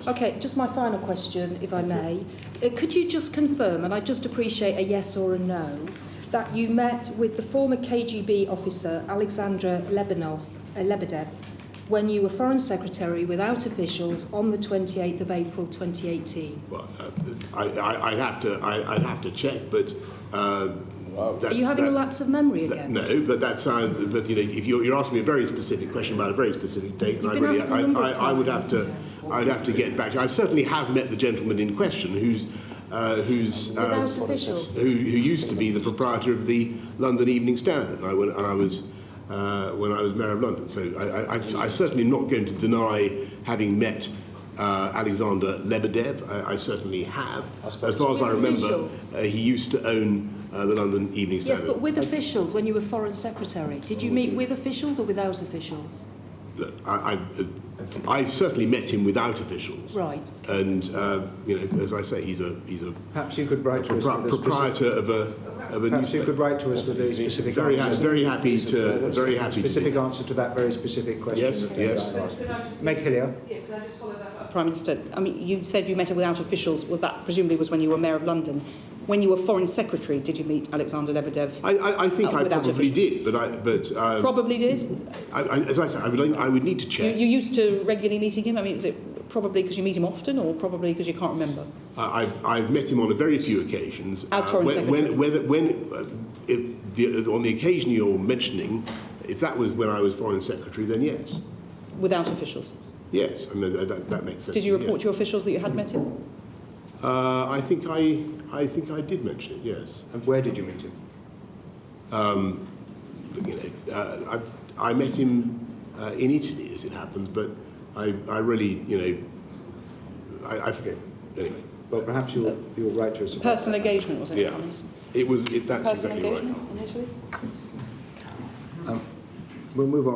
questions. Okay, just my final question, if I may. Could you just confirm, and I just appreciate a yes or a no, that you met with the former KGB officer Alexander Lebedev when you were Foreign Secretary without officials on the 28th of April 2018? Well, I'd have to check, but Are you having a lapse of memory again? No, but that's but you know, if you're asking me a very specific question about a very specific date, and I'd have to get back. I certainly have met the gentleman in question, who's without officials, who used to be the proprietor of the London Evening Standard. When I was Mayor of London, so I certainly am not going to deny having met Alexander Lebedev. I certainly have. As far as I remember, he used to own the London Evening Standard. Yes, but with officials when you were Foreign Secretary. Did you meet with officials or without officials? I certainly met him without officials. Right. And you know, as I say, he's a perhaps you could write to us with proprietor of a perhaps you could write to us with a specific very happy specific answer to that very specific question. Yes. Meg Hillier. Yes, can I just follow that up? Prime Minister, I mean, you said you met her without officials. Was that presumably was when you were Mayor of London? When you were Foreign Secretary, did you meet Alexander Lebedev? I think I probably did, but probably did. As I said, I would need to check. You used to regularly meeting him. I mean, is it probably because you meet him often, or probably because you can't remember? I've met him on a very few occasions. As Foreign Secretary. On the occasion you're mentioning, if that was when I was Foreign Secretary, then yes. Without officials. Yes, I mean, that makes sense. Did you report to your officials that you had met him? I think I did mention it. Yes. And where did you meet him? You know, I met him in Italy, as it happens, but I really, you know, I forget. Anyway. Well, perhaps you'll write to us. Personal engagement, was it? Yeah. That's Personal exactly right. engagement initially. We'll move on.